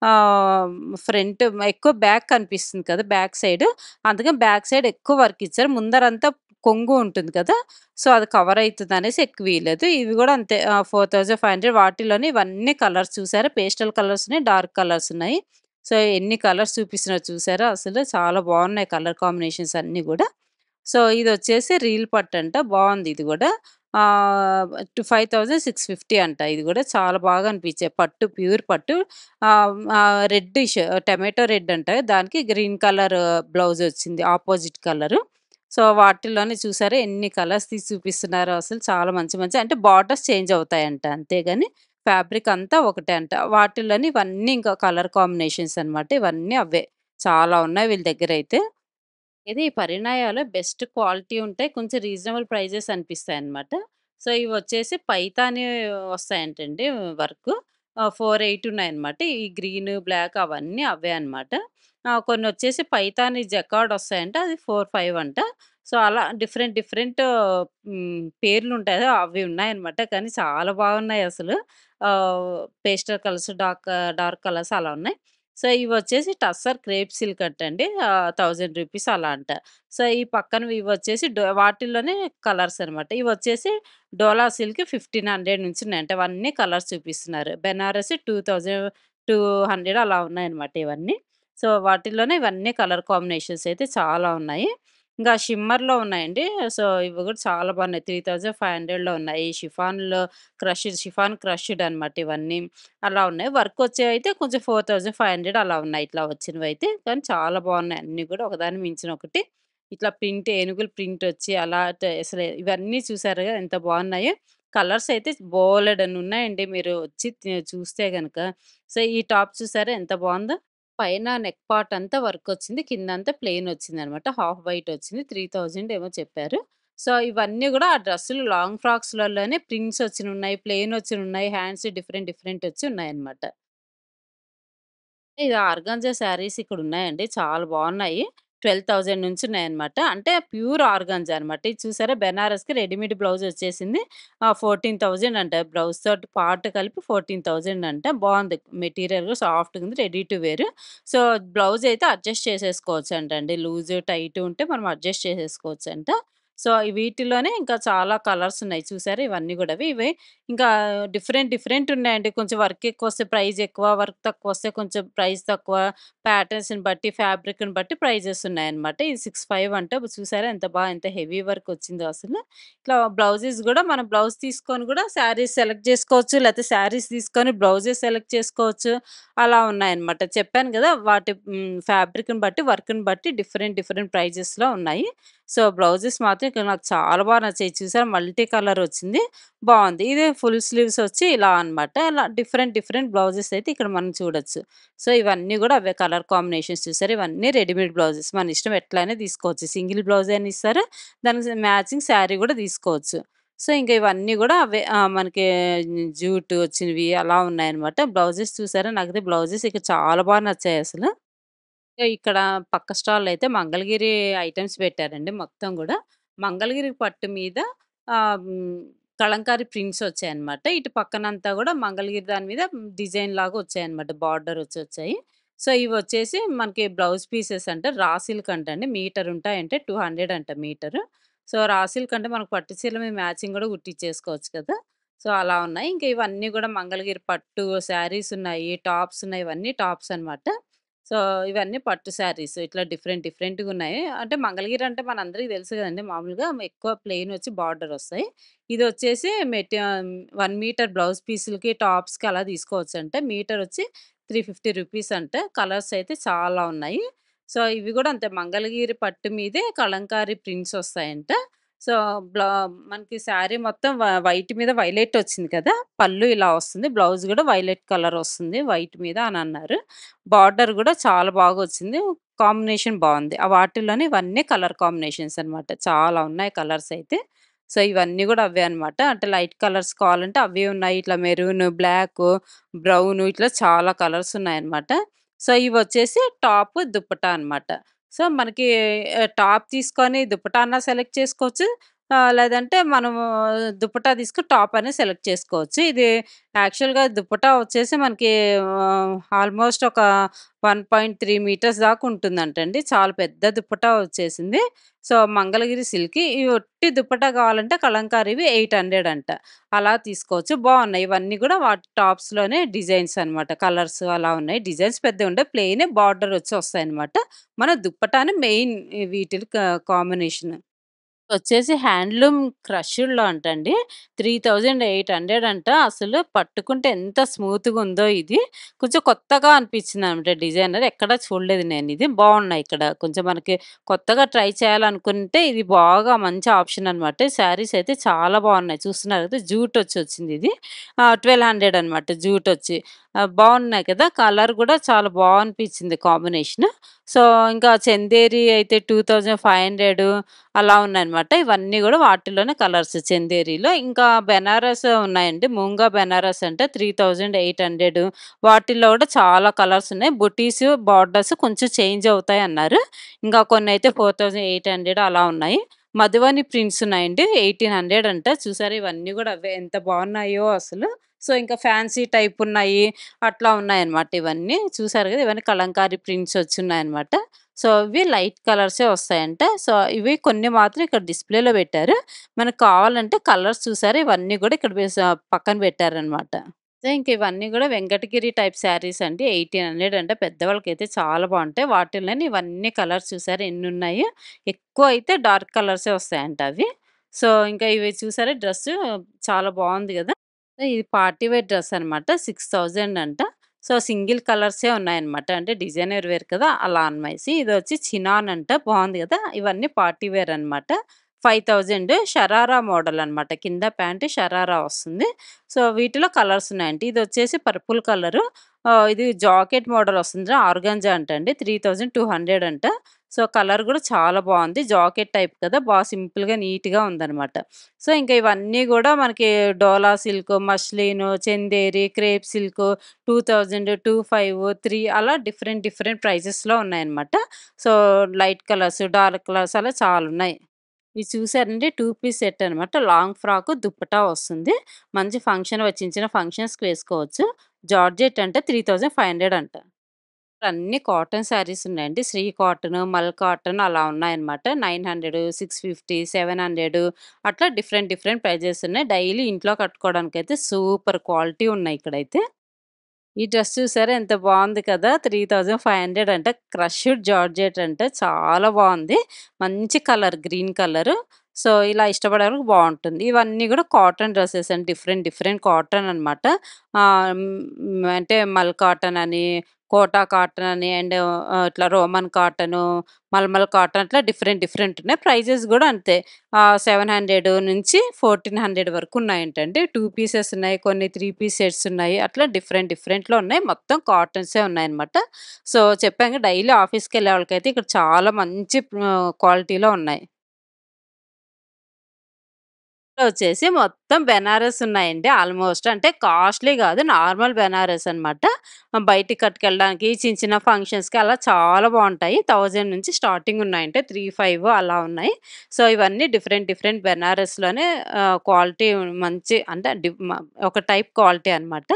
ఆహ్, ఫ్రంట్ ఎక్కువ బ్యాక్ కనిపిస్తుంది కదా! Back side. అందుకని బ్యాక్ సైడ్ ఎక్కువ వర్క్ ఇచ్చారు. ముందరంతా కొంగు ఉంటుంది కదా! సో, అది కవర్ అయితదనేసి ఎక్కువ ఇయలేదు. ఇవి గూడా అంతే 4500 వాటిలోనే ఇవన్నీ కలర్స్ చూసారా పేస్టల్ కలర్స్ ఉన్నాయి, డార్క్ కలర్స్ ఉన్నాయి. సో, ఎన్ని కలర్స్ చూపిస్తున్నారో చూసారా? అసలు చాలా బావున్నాయి కలర్ కాంబినేషన్స్ అన్నీ గూడా. సో, ఇదొచ్చేసి రీల్ పట్టంట. బావుంది ఇది గూడా. 5650 అంట. ఇది గూడా చాలా బాగా అనిపించాయి. పట్టు ప్యూర్ పట్టు రెడ్డిష్ టమాటో రెడ్ అంట. దానికి గ్రీన్ కలర్ బ్లౌజొచ్చింది. Opposite colour. సో, వాటిల్లోనే చూసారా ఎన్ని కలర్స్ తీసి చూపిస్తున్నారో అసలు చాలా మంచి మంచి అంటే బార్డర్స్ చేంజ్ అవుతాయంట. అంతేగాని ఫ్యాబ్రిక్ అంతా ఒకటే అంట. వాటిల్లోని ఇవన్నీ ఇంకా కలర్ కాంబినేషన్స్ అనమాట. ఇవన్నీ అవే. చాలా ఉన్నాయి వీళ్ళ దగ్గరైతే. ఇది పరిణయాలో బెస్ట్ క్వాలిటీ ఉంటాయి. కొంచెం రీజనబుల్ ప్రైజెస్ అనిపిస్తాయన్నమాట. సో, ఇవొచ్చేసి పైతాని వస్తాయంటండి వర్కు. 48 ఉన్నాయన్నమాట. ఈ గ్రీన్, బ్లాక్ అవన్నీ అవే అన్నమాట. కొన్నొచ్చేసి పైతాని జకార్డ్ వస్తాయంట. అది 45 అంట. సో, అలా డిఫరెంట్ డిఫరెంట్ పేర్లుంటాయి కదా! అవి ఉన్నాయన్నమాట. కానీ చాలా బాగున్నాయసలు. పేస్టల్ కలర్స్, డార్క్ కలర్స్ అలా ఉన్నాయి. సో, ఇవొచ్చేసి టస్సర్ క్రేప్ సిల్క్ అంటండి. 1000 రూపీస్ అలా అంట. సో, ఈ పక్కనవి ఇవొచ్చేసి వాటిల్లోనే కలర్స్ అనమాట. ఇవొచ్చేసి డోలా సిల్క్ 1500 నుంచి ఉన్నాయంట. అవన్నీ కలర్స్ చూపిస్తున్నారు. బెనారసి 2200 అలా ఉన్నాయన్నమాట ఇవన్నీ. సో, వాటిల్లోనే ఇవన్నీ కలర్ కాంబినేషన్స్ అయితే చాలా ఉన్నాయి. ఇంకా షిమ్మర్‌లో ఉన్నాయండి. సో, ఇవి కూడా చాలా బాగున్నాయి. 3500లో ఉన్నాయి. షిఫాన్ క్రష్డ్ అనమాట ఇవన్నీ. అలా ఉన్నాయి. వర్కొచ్చేవయితే కొంచెం 4500 అలా ఉన్నాయి. ఇట్లా వచ్చినవయితే. కానీ చాలా బావున్నాయి అన్నీ గూడా ఒకదాని మించిన ఒకటి. ఇట్లా ప్రింట్ ఏనుగుల ప్రింటొచ్చి అలా అసలు ఇవన్నీ చూసారు గదా! ఎంత బావున్నాయో. కలర్స్ అయితే బోలెడన్నున్నాయండి. మీరు వచ్చి చూస్తే గనక. సో, ఈ టాప్ చూసారా ఎంత బావుందో? పైన నెక్ పార్ట్ అంతా వర్కొచ్చింది. కిందంతా ప్లెయినొచ్చిందనమాట. హాఫ్ వైట్ వచ్చింది. 3000 ఏమో చెప్పారు. సో, ఇవన్నీ గూడా ఆ డ్రెస్సులు లాంగ్ ఫ్రాక్స్‌లలోనే ప్రింట్స్ వచ్చినున్నాయి, ప్లెయినొచ్చినున్నాయి, హ్యాండ్స్ డిఫరెంట్ డిఫరెంట్ వచ్చి ఉన్నాయన్నమాట. ఇది ఆర్గాన్జా శారీస్ ఇక్కడున్నాయండి. చాలా బావున్నాయి. 12,000 నుంచి ఉన్నాయన్నమాట. అంటే ప్యూర్ ఆర్గాన్జా అనమాట. ఇది చూసారా బెనారస్‌కి రెడీమేడ్ బ్లౌజ్ వచ్చేసింది. 14,000 అంట. బ్లౌజ్ తోటి పార్ట్ కలిపి 14,000 అంట. బావుంది. మెటీరియల్ సాఫ్ట్‌గుంది. Ready to wear. So, blouse అయితే అడ్జస్ట్ చేసేసుకోవచ్చంటండి. లూజు, టైటు ఉంటే మనం అడ్జస్ట్ చేసేసుకోవచ్చంట. సో, వీటిలోనే ఇంకా చాలా కలర్స్ ఉన్నాయి. చూసారా ఇవన్నీ గూడా. ఇవి ఇంకా డిఫరెంట్ డిఫరెంట్ ఉన్నాయండి. కొంచెం వర్క్ ఎక్కువొస్తే ప్రైజ్ ఎక్కువ, వర్క్ తక్కువొస్తే కొంచెం ప్రైస్ తక్కువ. ప్యాటర్న్స్‌ని బట్టి, ఫ్యాబ్రిక్‌ని బట్టి ప్రైజెస్ ఉన్నాయన్నమాట. ఇది 65 అంటే చూసారా ఎంత హెవీ వర్క్ వచ్చిందో అసలు. ఇట్లా బ్లౌజెస్ గూడా మనం బ్లౌజ్ తీసుకొని గూడా శారీస్ సెలెక్ట్ చేసుకోవచ్చు. లేతే శారీస్ తీసుకొని బ్లౌజెస్ సెలెక్ట్ చేసుకోవచ్చు. అలా ఉన్నాయన్నమాట. చెప్పాను గదా! వాటి ఫ్యాబ్రిక్‌ని బట్టి, వర్క్‌ని బట్టి డిఫరెంట్ డిఫరెంట్ ప్రైజెస్‌లో ఉన్నాయి. సో, బ్లౌజెస్ మాత్రం ఇక్కడ నాకు చాలా బాగా నచ్చాయి. చూసారా మల్టీ కలర్ వచ్చింది. బావుంది. ఇది ఫుల్ స్లీవ్స్ వచ్చి ఇలా అనమాట. ఇలా డిఫరెంట్ డిఫరెంట్ బ్లౌజెస్ అయితే ఇక్కడ మనం చూడొచ్చు. సో, ఇవన్నీ గూడా అవే కలర్ కాంబినేషన్స్ చూసారా ఇవన్నీ రెడీమేడ్ బ్లౌజెస్. మన ఇష్టం ఎట్లైనా తీసుకోవచ్చు. సింగిల్ బ్లౌజ్ అయినా ఇస్తారు. దానికి మ్యాచింగ్ శారీ గూడా తీసుకోవచ్చు. సో, ఇంక ఇవన్నీ గూడా అవే మనకి జూట్ వచ్చినవి అలా ఉన్నాయన్నమాట. బ్లౌజెస్ చూసారా నాకైతే బ్లౌజెస్ ఇక్కడ చాలా బాగా నచ్చాయసలు. ఇక్కడ పక్క స్టాల్‌లో అయితే మంగళగిరి ఐటెమ్స్ పెట్టారండి మొత్తం గూడా. మంగళగిరి పట్టు మీద కలంకారీ ప్రింట్స్ వచ్చాయన్నమాట. ఇటు పక్కనంతా గూడా మంగళగిరి దాని మీద డిజైన్‌లాగా వచ్చాయన్నమాట. బార్డర్ వచ్చాయి. సో, ఇవొచ్చేసి మనకి బ్లౌజ్ పీసెస్ అంటే రా సిల్క్ అంటండి. మీటర్ ఉంటాయంటే 200 అంట మీటరు. సో, రా సిల్క్ అంటే మనకు పట్టు చీరల మీద మ్యాచింగ్ గూడా కుట్టించేసుకోవచ్చు కదా! సో, అలా ఉన్నాయి. ఇంకా ఇవన్నీ గూడా మంగళగిరి పట్టు శారీస్ ఉన్నాయి, టాప్స్ ఉన్నాయి. ఇవన్నీ టాప్స్ అన్నమాట. సో, ఇవన్నీ పట్టు శారీస్. ఇట్లా డిఫరెంట్ డిఫరెంట్‌గున్నాయి. అంటే మంగళగిరి అంటే మనందరికి తెలుసు గదండీ! మామూలుగా ఎక్కువ ప్లెయిన్ వచ్చి బార్డరొస్తాయి. ఇదొచ్చేసి 1 మీటర్ బ్లౌజ్ పీసులకి, టాప్స్‌కి అలా తీసుకోవచ్చంట. మీటరొచ్చి 350 రూపీస్ అంట. కలర్స్ అయితే చాలా ఉన్నాయి. సో, ఇవి గూడా అంతే మంగళగిరి పట్టు మీదే కలంకారీ ప్రింట్స్ ఒస్తాయంట. సో, బ్లా మనకి శారీ మొత్తం వైట్ మీద వైలెట్ ఒచ్చింది కదా! పళ్ళు ఇలా వస్తుంది. బ్లౌజ్ గూడా వైలెట్ కలర్ ఒస్తుంది వైట్ మీద అనన్నారు. బార్డర్ గూడా చాలా బాగొచ్చింది. కాంబినేషన్ బావుంది. ఆ వాటిల్లోనే ఇవన్నీ కలర్ కాంబినేషన్స్ అన్నమాట. చాలా ఉన్నాయి కలర్స్ అయితే. సో, ఇవన్నీ గూడా అవే అన్నమాట. అంటే లైట్ కలర్స్ కావాలంటే అవే ఉన్నాయి. ఇట్లా మెరూన్, బ్లాకు, బ్రౌను ఇట్లా చాలా కలర్స్ ఉన్నాయన్నమాట. సో, ఇవొచ్చేసి టాపు, దుప్పటా అన్నమాట. సో, మనకి టాప్ తీసుకొని దుప్పటా అన్నా సెలెక్ట్ చేసుకోవచ్చు. లేదంటే మనము దుప్పటా తీసుకొని టాప్ అనేది సెలెక్ట్ చేసుకోవచ్చు. ఇది యాక్చువల్‌గా దుప్పటా వచ్చేసి మనకి ఆల్‌మోస్ట్ ఒక 1.3 మీటర్స్ దాకా ఉంటుందంటండి. చాలా పెద్ద దుప్పటా వచ్చేసింది. సో, మంగళగిరి సిల్క్‌కి ఈ ఒట్టి దుప్పటా కావాలంటే కలంకారీవి 800 అంట. అలా తీసుకోవచ్చు. బావున్నాయి. ఇవన్నీ గూడా వాటి టాప్స్‌లోనే డిజైన్స్ అన్నమాట. కలర్స్ అలా ఉన్నాయి. డిజైన్స్ పెద్దగుండవు. ప్లెయినే బార్డర్ వచ్చి వస్తాయన్నమాట. మన దుప్పటాని మెయిన్ వీటిలి కాంబినేషన్. వచ్చేసి హ్యాండ్లూమ్ క్రష్డ్‌లో అంటండి. 3800 అంట. అసలు పట్టుకుంటే ఎంత స్మూత్‌గుందో ఇది. కొంచెం కొత్తగా అనిపించిందనమాట డిజైనర్. ఎక్కడా చూడలేదు నేనిది. బావున్నాయి ఇక్కడ. కొంచెం మనకి కొత్తగా ట్రై చేయాలనుకుంటే ఇది బాగా మంచి ఆప్షన్ అనమాట. శారీస్ అయితే చాలా బావున్నాయి. చూస్తున్నారు కదా! జూట్ వచ్చిందిది. 1200 అనమాట జూటొచ్చి. బావున్నాయి కదా! కలర్ గూడా చాలా అనిపించింది కాంబినేషన్. సో, ఇంకా చందేరి అయితే 2500 అలా ఉన్నాయన్నమాట. ఇవన్నీ గూడా వాటిలోనే కలర్స్ చందేరిలో. ఇంకా బెనారస్ ఉన్నాయండి. మూంగా బెనారస్ అంటే 3800 వాటిల్లో గూడా చాలా కలర్స్ ఉన్నాయి. బుటీస్, బార్డర్స్ కొంచెం చేంజ్ అవుతాయన్నారు. ఇంకా కొన్నయితే 4800 అలా ఉన్నాయి. మధువని ప్రింట్స్ ఉన్నాయండి. 1800 అంట. చూసారా ఇవన్నీ గూడా అవే ఎంత బావున్నాయో అసలు. సో, ఇంకా ఫ్యాన్సీ టైప్ ఉన్నాయి. అట్లా ఉన్నాయన్నమాట ఇవన్నీ. చూసారు గదా! ఇవన్నీ కలంకారీ ప్రింట్స్ వచ్చున్నాయన్నమాట. సో, ఇవి లైట్ కలర్సే వస్తాయంట. సో, ఇవి కొన్ని మాత్రం ఇక్కడ డిస్‌ప్లేలో పెట్టారు. మనకు కావాలంటే కలర్స్ చూసారా ఇవన్నీ గూడా ఇక్కడ పక్కన పెట్టారనమాట. సో, ఇంక ఇవన్నీ గూడా వెంకటగిరి టైప్ శారీస్ అండి. 1800 అంట. పెద్దవాళ్ళకైతే చాలా బావుంటాయి. వాటిల్లోనే ఇవన్నీ కలర్స్ చూసారా ఎన్నున్నాయో. ఎక్కువ అయితే డార్క్ కలర్సే వస్తాయంట అవి. సో, ఇంకా ఇవి చూసారా డ్రెస్సు చాలా బావుంది గదా! ఇది పార్టీ వేర్ డ్రెస్ అనమాట. 6000 అంట. సో, సింగిల్ కలర్సే ఉన్నాయన్నమాట. అంటే డిజైనర్ వేర్ కదా! అలా అనమేసి. ఇదొచ్చి చినాన్ అంట. బావుంది గదా! ఇవన్నీ పార్టీ వేర్ అనమాట. 5000 షరారా మోడల్ అనమాట. కింద ప్యాంట్ షరారా వస్తుంది. సో, వీటిలో కలర్స్ ఉన్నాయంట. ఇదొచ్చేసి పర్పుల్ కలరు. ఇది జాకెట్ మోడల్ వస్తుంది. ఆర్గాంజా అంటండి. 3200 అంట. సో, కలర్ గూడా చాలా బావుంది. జాకెట్ టైప్ కదా! సింపుల్‌గా నీట్‌గా ఉందనమాట. సో, ఇంకా ఇవన్నీ గూడా మనకి డోలా సిల్క్, మస్లిను, చందేరి, క్రేప్ సిల్క్ 2000, 25, 3 అలా డిఫరెంట్ డిఫరెంట్ ప్రైజెస్‌లో ఉన్నాయన్నమాట. So, light colours, dark colours అలా చాలున్నాయి. ఇది చూసారండి 2 పీస్ సెట్ అనమాట. లాంగ్ ఫ్రాకు, దుప్పటా వస్తుంది. మంచి ఫంక్షన్ చిన్న చిన్న ఫంక్షన్స్‌కి వేసుకోవచ్చు. జార్జెట్ అంటే 3500 అంట. అన్నీ కాటన్ శారీస్ ఉన్నాయండి. శ్రీ కాటన్, మల్ కాటన్ అలా ఉన్నాయన్నమాట. 900, 650, 700 అట్లా డిఫరెంట్ డిఫరెంట్ ప్రైజెస్ ఉన్నాయి. డైలీ ఇంట్లో కట్టుకోవడానికైతే సూపర్ క్వాలిటీ ఉన్నాయి ఇక్కడైతే. ఈ డ్రెస్ చూసారా ఎంత బావుంది కదా! 3500 అంట. క్రష్డ్ జార్జెట్ అంట. చాలా బావుంది. మంచి కలర్ గ్రీన్ కలరు. సో, ఇలా ఇష్టపడేవాళ్ళకి బావుంటుంది. ఇవన్నీ గూడా కాటన్ డ్రెసెస్ అండి. డిఫరెంట్ డిఫరెంట్ కాటన్ అనమాట. అంటే మల్ కాటన్ అని, కోటా కాటన్ అని అండ్ ఇట్లా రోమన్ కాటను, మల్మల్ కాటన్ అట్లా డిఫరెంట్ డిఫరెంట్ ఉన్నాయి. ప్రైజెస్ గూడా అంతే. 700 నుంచి 1400 వరకు ఉన్నాయంటండి. 2 పీసెస్ ఉన్నాయి. కొన్ని 3 పీస్ సెట్స్ ఉన్నాయి. అట్లా డిఫరెంట్ డిఫరెంట్‌లో ఉన్నాయి. మొత్తం కాటన్సే ఉన్నాయన్నమాట. సో, చెప్పాను డైలీ ఆఫీస్‌కెళ్ళే వాళ్ళకైతే ఇక్కడ చాలా మంచి క్వాలిటీలో ఉన్నాయి. వచ్చేసి మొత్తం బెనారస్ ఉన్నాయండి ఆల్మోస్ట్. అంటే కాస్ట్‌లీ గాదు. నార్మల్ బెనారస్ అనమాట. బయటికి కట్టుకెళ్ళడానికి చిన్న చిన్న ఫంక్షన్స్‌కి అలా చాలా బావుంటాయి. 1000 నుంచి స్టార్టింగ్ ఉన్నాయంటే 3, 5 అలా ఉన్నాయి. సో, ఇవన్నీ డిఫరెంట్ డిఫరెంట్ బెనారస్‌లోనే క్వాలిటీ మంచి అంటే ఒక టైప్ క్వాలిటీ అనమాట.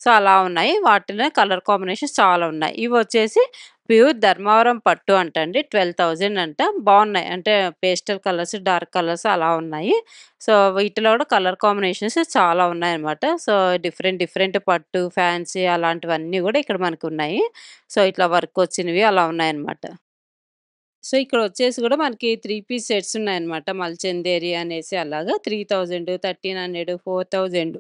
సో, అలా ఉన్నాయి. వాటిలో కలర్ కాంబినేషన్స్ చాలా ఉన్నాయి. ఇవొచ్చేసి ప్యూర్ ధర్మవరం పట్టు అంటండి. 12,000 అంట. బావున్నాయి. అంటే పేస్టల్ కలర్స్, డార్క్ కలర్స్ అలా ఉన్నాయి. సో, వీటిలో కూడా కలర్ కాంబినేషన్స్ చాలా ఉన్నాయన్నమాట. సో, డిఫరెంట్ డిఫరెంట్ పట్టు, ఫ్యాన్సీ అలాంటివన్నీ గూడా ఇక్కడ మనకున్నాయి. సో, ఇట్లా వర్క్ వచ్చినవి అలా ఉన్నాయన్నమాట. సో, ఇక్కడొచ్చేసి గూడా మనకి 3 పీస్ సెట్స్ ఉన్నాయన్నమాట. మల్చందేరి అనేసి అలాగా 3000, 1300, 4000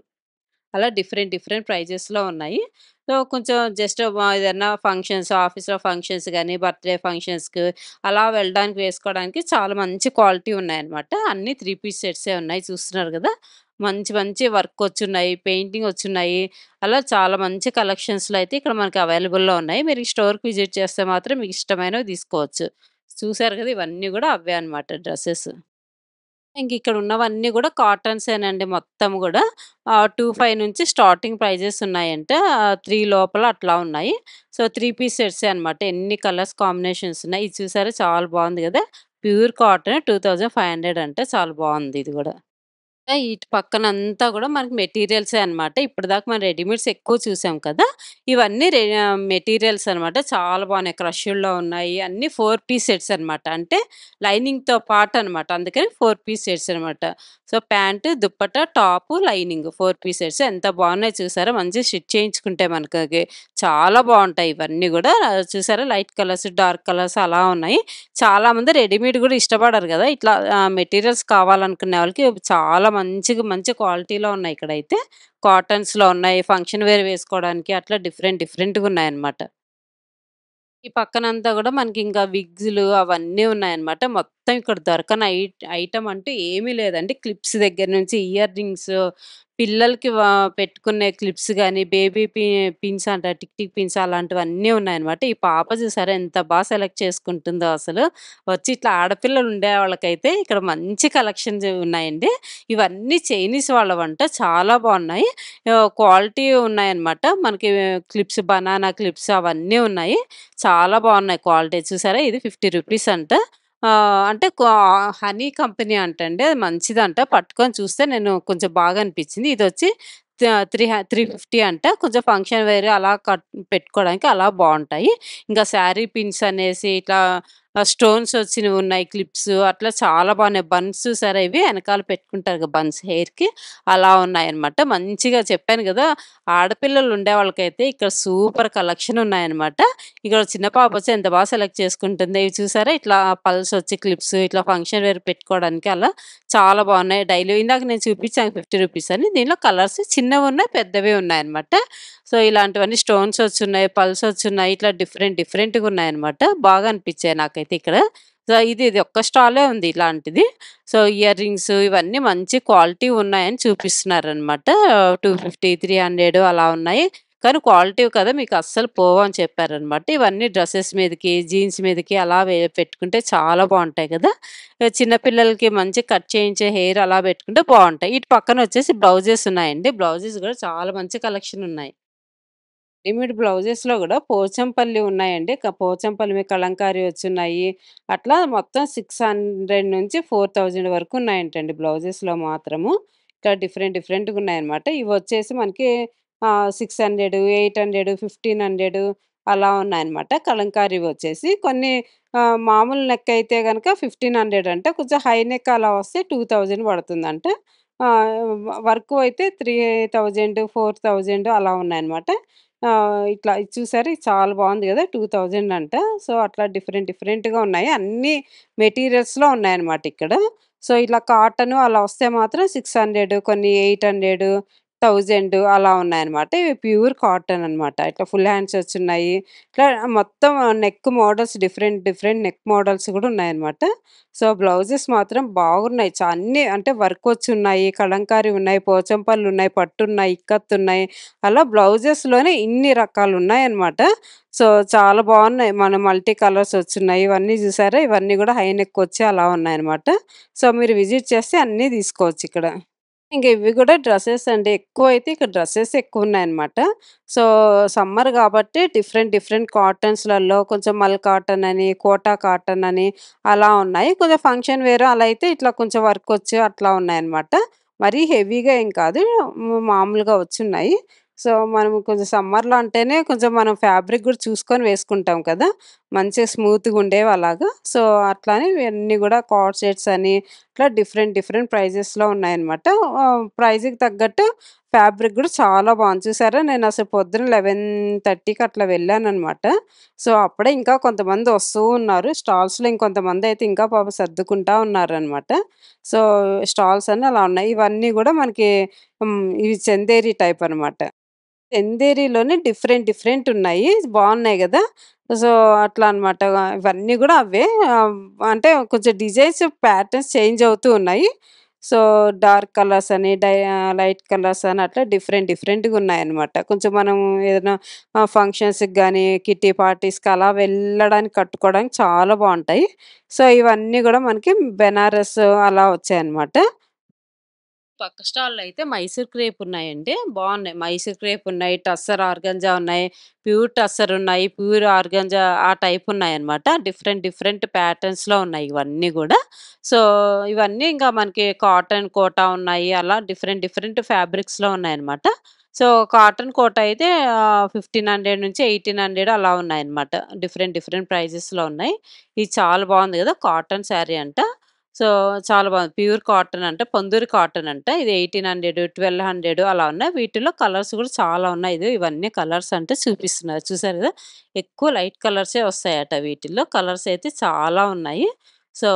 అలా డిఫరెంట్ డిఫరెంట్ ప్రైజెస్‌లో ఉన్నాయి. సో, కొంచెం జస్ట్ ఏదన్నా ఫంక్షన్స్ ఆఫీస్‌లో ఫంక్షన్స్ గాని, బర్త్‌డే ఫంక్షన్స్‌కి అలా వెళ్ళడానికి వేసుకోవడానికి చాలా మంచి క్వాలిటీ ఉన్నాయన్నమాట. అన్నీ 3 పీస్ సెట్సే ఉన్నాయి చూస్తున్నారు గదా! మంచి మంచి వర్క్ వచ్చున్నాయి, పెయింటింగ్ వచ్చున్నాయి. అలా చాలా మంచి కలెక్షన్స్‌లో అయితే ఇక్కడ మనకి అవైలబుల్‌లో ఉన్నాయి. మీరు ఈ స్టోర్‌కి విజిట్ చేస్తే మాత్రం మీకు ఇష్టమైనవి తీసుకోవచ్చు. చూసారు గదా! ఇవన్నీ గూడా అవే అన్నమాట డ్రెసెస్. ఇంకిక్కడ ఉన్నవన్నీ గూడా కాటన్సేనండి మొత్తం గూడా. 25 నుంచి స్టార్టింగ్ ప్రైజెస్ ఉన్నాయంట. 3 లోపల అట్లా ఉన్నాయి. సో, 3 పీస్ సెట్సే అనమాట. ఎన్ని కలర్స్ కాంబినేషన్స్ ఉన్నాయి. ఇది చూసారా చాలా బావుంది గదా! ప్యూర్ కాటన్ 2500 అంట. చాలా బావుంది ఇది గూడా. ఇటు పక్కనంతా గూడా మనకి మెటీరియల్సే అనమాట. ఇప్పటిదాకా మనం రెడీమేడ్స్ ఎక్కువ చూసాం కదా! ఇవన్నీ మెటీరియల్స్ అనమాట. చాలా బావున్నాయి. క్రష్‌డ్‌లో ఉన్నాయి. అన్నీ 4 పీస్ సెట్స్ అనమాట. అంటే లైనింగ్‌తో పాటనమాట. అందుకని 4 పీస్ సెట్స్ అనమాట. So, pant, dupatta, top, lining 4 piece sets ఎంత బావున్నాయి చూసారా? మంచిగా స్టిచ్ చేయించుకుంటే మనకది చాలా బావుంటాయి ఇవన్నీ గూడా. చూసారా లైట్ కలర్స్, డార్క్ కలర్స్ అలా ఉన్నాయి. చాలామంది రెడీమేడ్ గూడా ఇష్టపడరు గదా! ఇట్లా మెటీరియల్స్ కావాలనుకునే వాళ్ళకి చాలా మంచి క్వాలిటీలో ఉన్నాయి ఇక్కడైతే. కాటన్స్‌లో ఉన్నాయి. ఫంక్షన్ వేర్ వేసుకోవడానికి అట్లా డిఫరెంట్ డిఫరెంట్‌గా ఉన్నాయన్నమాట. ఈ పక్కనంతా గూడా మనకింకా విగ్స్‌లు అవన్నీ ఉన్నాయన్నమాట. మొత్తం ఇక్కడ దొరకని ఐటెమ్ అంటూ ఏమీ లేదండి. క్లిప్స్ దగ్గర నుంచి ఇయర్ రింగ్స్, పిల్లలకి పెట్టుకునే క్లిప్స్ గాని, బేబీ పిన్స్ అంటారు. టిక్ టిక్ పిన్స్ అలాంటివన్నీ ఉన్నాయన్నమాట. ఈ పాప చూసారా ఎంత సెలెక్ట్ చేసుకుంటుందో అసలు. వచ్చి ఇట్లా ఆడపిల్లలు ఉండేవాళ్ళకైతే ఇక్కడ మంచి కలెక్షన్స్ ఉన్నాయండి. ఇవన్నీ చైనీస్ వాళ్ళవంట. చాలా బావున్నాయి. క్వాలిటీ ఉన్నాయన్నమాట. మనకి క్లిప్స్, బనానా క్లిప్స్ అవన్నీ ఉన్నాయి. చాలా బావున్నాయి క్వాలిటీ. చూసారా ఇది 50 రూపీస్ అంట. అంటే హనీ కంపెనీ అంటండి. అది మంచిదంట. పట్టుకొని చూస్తే నేను కొంచెం బాగా అనిపించింది. ఇదొచ్చి 350 అంట. కొంచెం ఫంక్షన్ వేర్ అలా పెట్టుకోవడానికి అలా బావుంటాయి. ఇంకా శారీ పిన్స్ అనేసి ఇట్లా స్టోన్స్ వచ్చినవి ఉన్నాయి క్లిప్స్ అట్లా చాలా బావున్నాయి. బన్స్ చూసారా ఇవి ఎనకాల పెట్టుకుంటారు కదా! బన్స్ హెయిర్‌కి అలా ఉన్నాయన్నమాట. మంచిగా చెప్పాను గదా! ఆడపిల్లలు ఉండేవాళ్ళకైతే ఇక్కడ సూపర్ కలెక్షన్ ఉన్నాయన్నమాట. ఇక్కడ చిన్న పాప వచ్చి ఎంత సెలెక్ట్ చేసుకుంటుంది. ఇవి చూసారా ఇట్లా పల్స్ వచ్చి క్లిప్స్ ఇట్లా ఫంక్షన్ వేర్ పెట్టుకోవడానికి అలా చాలా బావున్నాయి. డైలీ ఇందాక నేను చూపించాను 50 రూపీస్ అని. దీనిలో కలర్స్ చిన్నవున్నాయి, పెద్దవి ఉన్నాయన్నమాట. సో, ఇలాంటివన్నీ స్టోన్స్ వచ్చున్నాయి, పల్స్ వచ్చున్నాయి. ఇట్లా డిఫరెంట్ డిఫరెంట్‌గా ఉన్నాయన్నమాట. బాగా అనిపించాయి నాకైతే ఇక్కడ. సో, ఇది ఒక్క స్టాలే ఉంది ఇలాంటిది. సో, ఇయర్ రింగ్స్ ఇవన్నీ మంచి క్వాలిటీ ఉన్నాయని చూపిస్తున్నారనమాట. 250, 300 అలా ఉన్నాయి. కానీ క్వాలిటీవి కదా! మీకు అస్సలు పోవని చెప్పారనమాట. ఇవన్నీ డ్రెసెస్ మీదకి, జీన్స్ మీదకి అలా పెట్టుకుంటే చాలా బావుంటాయి కదా! చిన్న పిల్లలకి మంచి కట్ చేయించే హెయిర్ అలా పెట్టుకుంటే బావుంటాయి. ఇటు పక్కనొచ్చేసి బ్లౌజెస్ ఉన్నాయండి. బ్లౌజెస్ గూడా చాలా మంచి కలెక్షన్ ఉన్నాయి. రెడీమేడ్ బ్లౌజెస్‌లో గూడా పోచంపల్లి ఉన్నాయండి. పోచంపల్లి మీద కలంకారీ వచ్చున్నాయి. అట్లా మొత్తం 600-4000 వరకు ఉన్నాయంటండి బ్లౌజెస్‌లో మాత్రము. ఇక్కడ డిఫరెంట్ డిఫరెంట్‌గా ఉన్నాయన్నమాట. ఇవొచ్చేసి మనకి 600, 800, 1500 అలా ఉన్నాయన్నమాట. కలంకారీవొచ్చేసి. కొన్ని మామూలు నెక్ అయితే గనక 1500 అంట. కొంచెం హై నెక్ అలా వస్తే 2000 పడుతుందంట. వర్క్ అయితే 3000, 4000 అలా ఉన్నాయన్నమాట. ఇట్లా ఇది చూసారా ఇది చాలా బావుంది గదా! 2000 అంట. సో, అట్లా డిఫరెంట్ డిఫరెంట్‌గా ఉన్నాయి. అన్నీ మెటీరియల్స్‌లో ఉన్నాయన్నమాట ఇక్కడ. సో, ఇట్లా కాటను అలా వస్తే మాత్రం 600 కొన్ని 800 1000 అలా ఉన్నాయన్నమాట. ఇవి ప్యూర్ కాటన్ అనమాట. ఇట్లా ఫుల్ హ్యాండ్స్ వచ్చున్నాయి. ఇట్లా మొత్తం neck models different, different neck models గూడా ఉన్నాయన్నమాట. సో, బ్లౌజెస్ మాత్రం బాగున్నాయి. అన్నీ అంటే వర్క్ వచ్చున్నాయి, కలంకారీ ఉన్నాయి, పోచంపల్లున్నాయి, పట్టున్నాయి, ఇక్కత్తున్నాయి. అలా బ్లౌజెస్‌లోనే ఇన్ని రకాలున్నాయన్నమాట. సో, చాలా బాగున్నాయి. మల్టీ కలర్స్ వచ్చున్నాయి. ఇవన్నీ చూసారా? ఇవన్నీ గూడా హై నెక్ వచ్చి అలా ఉన్నాయన్నమాట. సో, మీరు విజిట్ చేస్తే అన్నీ తీసుకోవచ్చిక్కడ. ఇంక ఇవి గూడా డ్రెసెస్ అండి. ఎక్కువైతే ఇక్కడ డ్రెసెస్ ఎక్కువున్నాయన్నమాట. సో, సమ్మర్ గాబట్టి డిఫరెంట్, డిఫరెంట్ కాటన్స్‌లలో కొంచెం మల్ కాటన్ అని, కోటా కాటన్ అని అలా ఉన్నాయి. కొంచెం ఫంక్షన్ వేర్ అలా అయితే ఇట్లా కొంచెం వర్కొచ్చి అట్లా ఉన్నాయన్నమాట. మరీ హెవీగా ఏం కాదు. మామూలుగా వచ్చున్నాయి. సో, మనం కొంచెం సమ్మర్‌లో అంటేనే కొంచెం మనం ఫ్యాబ్రిక్ గూడా చూసుకొని వేసుకుంటాం కదా! మంచిగా స్మూత్‌గుండేవి అలాగా. సో, అట్లానే ఇవన్నీ గూడా కార్డ్ సెట్స్ అని ఇట్లా డిఫరెంట్, డిఫరెంట్ ప్రైజెస్‌లో ఉన్నాయన్నమాట. ప్రైజ్‌కి తగ్గట్టు ఫ్యాబ్రిక్ గూడా చాలా బావుంది. చూసారా? నేనసలు పొద్దున 11:30కి అట్లా వెళ్ళాననమాట. సో, అప్పుడే ఇంకా కొంతమంది వస్తూ ఉన్నారు. స్టాల్స్‌లో ఇంకొంతమందయితే ఇంకా పాపం సర్దుకుంటా ఉన్నారనమాట. సో, స్టాల్స్ అన్నీ అలా ఉన్నాయి. ఇవన్నీ గూడా మనకి ఇవి చందేరి టైప్ అనమాట. చందేరిలోనే డిఫరెంట్ డిఫరెంట్ ఉన్నాయి. బావున్నాయి గదా! సో, అట్లా అనమాట. ఇవన్నీ గూడా అవే. అంటే కొంచెం డిజైన్స్, ప్యాటర్న్స్ చేంజ్ అవుతూ ఉన్నాయి. సో, డార్క్ కలర్స్ అని, లైట్ కలర్స్ అని అట్లా డిఫరెంట్ డిఫరెంట్‌గా ఉన్నాయన్నమాట. కొంచెం మనం ఏదైనా ఫంక్షన్స్‌కి గానీ, కిట్టి పార్టీస్‌కి అలా వెళ్ళడానికి కట్టుకోవడానికి చాలా బావుంటాయి. సో, ఇవన్నీ గూడా మనకి బెనారస్ అలా వచ్చాయన్నమాట. పక్క స్టాల్‌లో అయితే మైసూర్ క్రేప్ ఉన్నాయండి. బావున్నాయి. మైసూర్ క్రేప్ ఉన్నాయి, టస్సర్ ఆర్గంజా ఉన్నాయి, ప్యూర్ టస్సర్ ఉన్నాయి, ప్యూర్ ఆర్గంజా ఆ టైప్ ఉన్నాయన్నమాట. డిఫరెంట్ డిఫరెంట్ ప్యాటర్న్స్‌లో ఉన్నాయి ఇవన్నీ గూడా. సో, ఇవన్నీ ఇంకా మనకి కాటన్ కోటా ఉన్నాయి. అలా డిఫరెంట్ డిఫరెంట్ ఫ్యాబ్రిక్స్‌లో ఉన్నాయన్నమాట. సో, కాటన్ కోట అయితే 1500 నుంచి 1800 అలా ఉన్నాయన్నమాట. డిఫరెంట్ డిఫరెంట్ ప్రైజెస్‌లో ఉన్నాయి. ఇది చాలా బావుంది గదా! కాటన్ శారీ అంట. సో, చాలా బాగుంది. ప్యూర్ కాటన్ అంట. పొందూరి కాటన్ అంట. ఇది 1800, 1200 అలా ఉన్నాయి. వీటిలో కలర్స్ కూడా చాలా ఉన్నాయి. ఇవన్నీ కలర్స్ అంటే చూపిస్తున్నారు. చూసారు కదా! ఎక్కువ లైట్ కలర్సే వస్తాయట వీటిల్లో. కలర్స్ అయితే చాలా ఉన్నాయి. సో,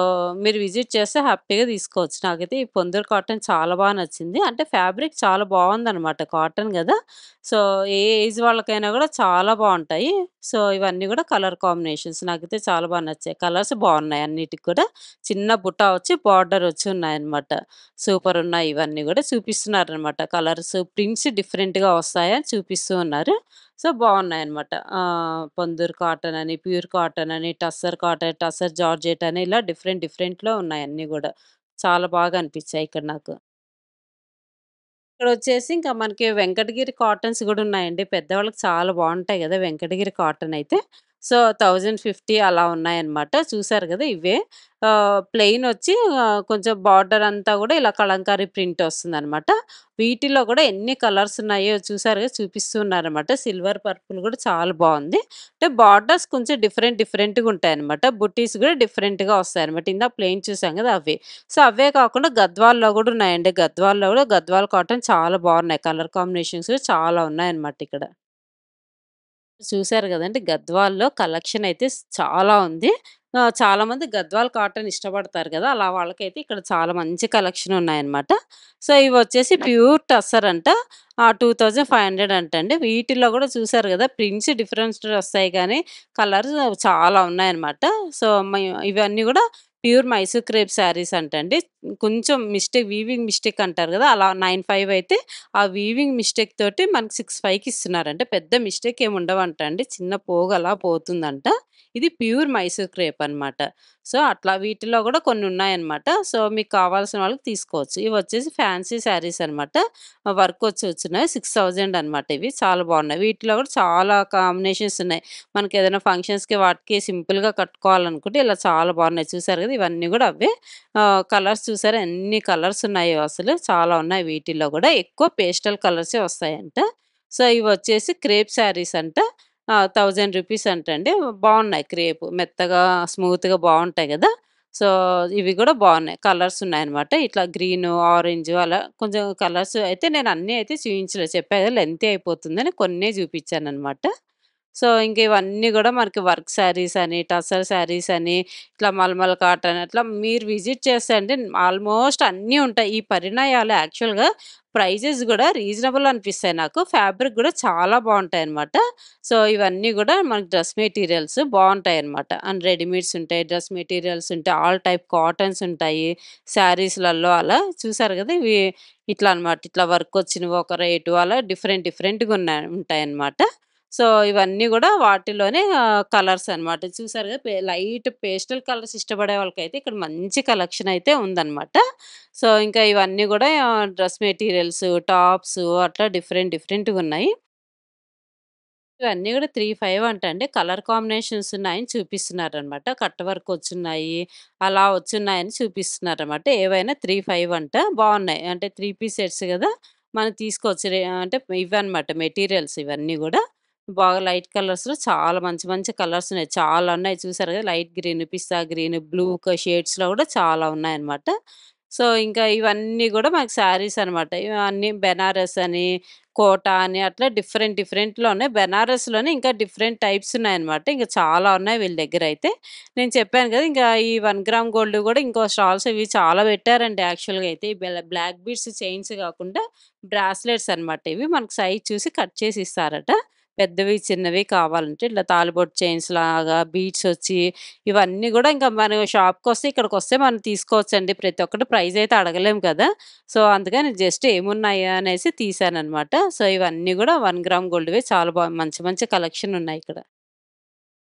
మీరు విజిట్ చేస్తే హ్యాపీగా తీసుకోవచ్చు. నాకైతే ఈ పొందూరు కాటన్ చాలా బాగా నచ్చింది. అంటే ఫ్యాబ్రిక్ చాలా బావుందనమాట. కాటన్ గదా! సో, ఏ ఏజ్ వాళ్ళకైనా గూడా చాలా బావుంటాయి. సో, ఇవన్నీ గూడా కలర్ కాంబినేషన్స్ నాకైతే చాలా బాగా నచ్చాయి. కలర్స్ బావున్నాయి అన్నిటికి కూడా. చిన్న బుట్ట వచ్చి బార్డర్ వచ్చి ఉన్నాయన్నమాట. సూపర్ ఉన్నాయి ఇవన్నీ గూడా చూపిస్తున్నారనమాట. కలర్స్, ప్రింట్స్ డిఫరెంట్‌గా వస్తాయని చూపిస్తూ ఉన్నారు. సో, బావున్నాయన్నమాట. పొందూరు కాటన్ అని, ప్యూర్ కాటన్ అని, టస్సర్ కాటన్, టస్సర్ జార్జెట్ అని ఇలా డిఫరెంట్ డిఫరెంట్‌లో ఉన్నాయి అన్నీ గూడా. చాలా బాగా అనిపించాయి ఇక్కడ నాకు. ఇక్కడొచ్చేసి ఇంకా మనకి వెంకటగిరి కాటన్స్ గూడా ఉన్నాయండి. పెద్దవాళ్ళకి చాలా బావుంటాయి గదా! వెంకటగిరి కాటన్ అయితే. సో, 1050 అలా ఉన్నాయన్నమాట. చూసారు గదా! ఇవే. ప్లెయినొచ్చి కొంచెం బార్డర్ అంతా గూడా ఇలా కలంకారీ ప్రింట్ ఒస్తుందనమాట. వీటిలో గూడా ఎన్ని కలర్స్ ఉన్నాయో చూసారుగా చూపిస్తూ ఉన్నారనమాట. సిల్వర్ పర్పుల్ గూడా చాలా బావుంది. అంటే బార్డర్స్ కొంచెం డిఫరెంట్ డిఫరెంట్‌గా ఉంటాయన్నమాట. బుట్టీస్ గూడా డిఫరెంట్‌గా వస్తాయన్నమాట. ఇందాక ప్లెయిన్ చూసాం గదా! అవి. సో, అవే కాకుండా గద్వాల్‌లో గూడా ఉన్నాయండి. గద్వాల్‌లో గూడా గద్వాల్ కాటన్ చాలా బావున్నాయి. కలర్ కాంబినేషన్స్ కూడా చాలా ఉన్నాయన్నమాట ఇక్కడ. చూసారు గదండీ! గద్వాల్‌లో కలెక్షన్ అయితే చాలా ఉంది. చాలామంది గద్వాల్ కాటన్ ఇష్టపడతారు గదా! అలా వాళ్ళకైతే ఇక్కడ చాలా మంచి కలెక్షన్ ఉన్నాయన్నమాట. సో, ఇవొచ్చేసి ప్యూర్ టస్సర్ అంట. 2500 అంటండి. వీటిల్లో గూడా చూసారు గదా! ప్రింట్స్ డిఫరెంట్ వస్తాయి గానీ, కలర్స్ చాలా ఉన్నాయన్నమాట. సో, ఇవన్నీ గూడా ప్యూర్ మైసూర్ క్రేప్ శారీస్ అంటండి. కొంచెం వీవింగ్ మిస్టేక్ అంటారు గదా! అలా 95 అయితే ఆ వీవింగ్ మిస్టేక్ తోటి మనకి 65కి ఇస్తున్నారు. అంటే పెద్ద మిస్టేక్ ఏమి ఉండవంట అండి. చిన్న పోగు అలా పోతుందంట. ఇది ప్యూర్ మైసూర్ క్రేప్ అనమాట. సో, అట్లా వీటిలో గూడా కొన్ని ఉన్నాయన్నమాట. సో, మీకు కావాల్సిన వాళ్ళకి తీసుకోవచ్చు. ఇవొచ్చేసి ఫ్యాన్సీ శారీస్ అనమాట. వర్క్ వచ్చి వచ్చినాయి. 6000 అనమాట ఇవి. చాలా బాగున్నాయి. వీటిలో గూడా చాలా కాంబినేషన్స్ ఉన్నాయి. మనకేదైనా ఫంక్షన్స్‌కి వాటికి సింపుల్‌గా కట్టుకోవాలనుకుంటే ఇలా చాలా బాగున్నాయి. చూసారు గదా! ఇవన్నీ గూడా అవే. కలర్స్ చూసారా ఎన్ని కలర్స్ ఉన్నాయో అసలు. చాలా ఉన్నాయి వీటిల్లో గూడా. ఎక్కువ పేస్టల్ కలర్సే వస్తాయంట. సో, ఇవొచ్చేసి క్రేప్ శారీస్ అంట. 1000 రూపీస్ అంటండి. బావున్నాయి క్రేప్. మెత్తగా, స్మూత్‌గా బావుంటాయి గదా! సో, ఇవి గూడా బావున్నాయి. కలర్స్ ఉన్నాయన్నమాట. ఇట్లా గ్రీను, ఆరెంజు అలా కొంచెం కలర్స్ అయితే నేను అన్నీ అయితే చూయించలేదు. చెప్పా గదా! లెంతీ అయిపోతుందని కొన్నే చూపిచ్చానన్నమాట. సో, ఇంక ఇవన్నీ గూడా మనకి వర్క్ శారీస్ అని, టసర్ శారీస్ అని, ఇట్లా మల్మల్ కాటన్ అట్లా మీరు విజిట్ చేస్తే అండి ఆల్మోస్ట్ అన్నీ ఉంటాయి. ఈ పరిణయాలు యాక్చువల్‌గా ప్రైజెస్ గూడా రీజనబుల్ అనిపిస్తాయి నాకు. ఫ్యాబ్రిక్ గూడా చాలా బావుంటాయన్నమాట. సో, ఇవన్నీ గూడా మనకి డ్రెస్ మెటీరియల్స్ బావుంటాయన్నమాట. అండ్ రెడీమేడ్స్ ఉంటాయి, డ్రెస్ మెటీరియల్స్ ఉంటాయి, ఆల్ టైప్ కాటన్స్ ఉంటాయి. శారీస్‌లలో అలా చూసారు గదా! ఇవి ఇట్లా అన్నమాట. ఇట్లా వర్క్ వచ్చినవి ఒక రేటు అలా డిఫరెంట్‌గా ఉంటాయన్నమాట. సో, ఇవన్నీ గూడా వాటిలోనే కలర్స్ అన్నమాట. చూసారు గదా! లైట్ పేస్టల్ కలర్స్ ఇష్టపడే వాళ్ళకైతే ఇక్కడ మంచి కలెక్షన్ అయితే ఉందన్నమాట. సో, ఇంకా ఇవన్నీ గూడా డ్రెస్ మెటీరియల్స్, టాప్స్ అట్లా డిఫరెంట్‌గున్నాయి. ఇవన్నీ గూడా 3, 5 అంటండి. కలర్ కాంబినేషన్స్ ఉన్నాయని చూపిస్తున్నారనమాట. కట్ వర్క్ వచ్చున్నాయి, అలా వచ్చున్నాయని చూపిస్తున్నారనమాట. ఏవైనా 3, 5 అంట. బావున్నాయి. అంటే 3 పీస్ సెట్స్ గదా! మనం తీసుకోవచ్చు. అంటే ఇవన్నమాట మెటీరియల్స్ ఇవన్నీ గూడా. బాగా లైట్ కలర్స్‌లో చాలా మంచి మంచి కలర్స్ ఉన్నాయి. చాలా ఉన్నాయి చూసారు గదా! లైట్ గ్రీన్, పిస్తా గ్రీన్, బ్లూ షేడ్స్‌లో గూడా చాలా ఉన్నాయన్నమాట. సో, ఇంకా ఇవన్నీ గూడా మనకు శారీస్ అనమాట. ఇవన్నీ బెనారస్ అని, కోట అని అట్లా డిఫరెంట్‌లో ఉన్నాయి. బెనారస్‌లోనే ఇంకా డిఫరెంట్ టైప్స్ ఉన్నాయన్నమాట. ఇంకా చాలా ఉన్నాయి వీళ్ళ దగ్గరైతే. నేను చెప్పాను కదా! ఇంకా ఈ 1 గ్రామ్ గోల్డ్ గూడా ఇంకో స్టాల్స్ ఇవి చాలా పెట్టారండి యాక్చువల్‌గా అయితే. ఈ బ్లాక్ బీడ్స్ చైన్స్ గాకుండా బ్రాస్లెట్స్ అనమాట ఇవి. మనకు సైజ్ చూసి కట్ చేసి ఇస్తారట. పెద్దవి, చిన్నవి కావాలంటే ఇట్లా తాళిబొట్టు చైన్స్ లాగా బీడ్స్ వచ్చి ఇవన్నీ గూడా ఇంకా మనం షాప్‌కొస్తే ఇక్కడికొస్తే మనం తీసుకోవచ్చండి. ప్రతి ఒక్కటి ప్రైస్ అయితే అడగలేము కదా! సో, అందుకని జస్ట్ ఏమున్నాయి అనేసి తీశాననమాట. సో, ఇవన్నీ గూడా 1 గ్రామ్ గోల్డ్‌వే చాలా మంచి మంచి కలెక్షన్ ఉన్నాయి ఇక్కడ.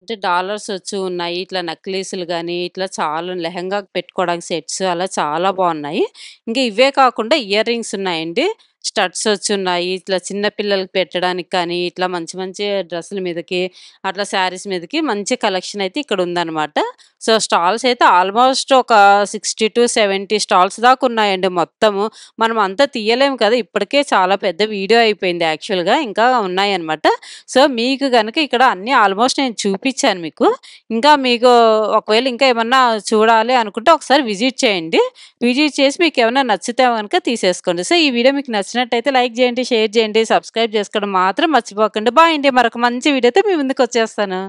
అంటే డాలర్స్ వచ్చి ఉన్నాయి. ఇట్లా నక్లీసులు గాని, ఇట్లా చాలా లెహెంగాకి పెట్టుకోవడానికి సెట్స్ అలా చాలా బావున్నాయి. ఇంకా ఇవే కాకుండా ఇయర్ రింగ్స్ ఉన్నాయండి. స్టడ్స్ వచ్చున్నాయి. ఇట్లా చిన్న పిల్లలకి పెట్టడానికి కానీ, ఇట్లా మంచి మంచి డ్రెస్సుల మీదకి, అట్లా శారీస్ మీదకి మంచి కలెక్షన్ అయితే ఇక్కడ ఉందనమాట. సో, స్టాల్స్ అయితే ఆల్మోస్ట్ ఒక 60-70 స్టాల్స్ దాకా ఉన్నాయండి మొత్తము. మనం అంతా తీయలేము కదా! ఇప్పటికే చాలా పెద్ద వీడియో అయిపోయింది యాక్చువల్‌గా. ఇంకా ఉన్నాయన్నమాట. సో, మీకు గనక ఇక్కడ అన్నీ ఆల్మోస్ట్ నేను చూపిచ్చాను మీకు. ఇంకా మీకు ఒకవేళ ఇంకా ఏమన్నా చూడాలి అనుకుంటే ఒకసారి విజిట్ చేయండి. విజిట్ చేసి మీకేమన్నా నచ్చితే గనక తీసేసుకోండి. సో, ఈ వీడియో మీకు నచ్చినట్టయితే లైక్ చేయండి, షేర్ చేయండి, సబ్స్క్రైబ్ చేసుకోవడం మాత్రం మర్చిపోకండి. బాయ్ అండి. మరొక మంచి వీడియోతో మీ ముందుకొచ్చేస్తాను.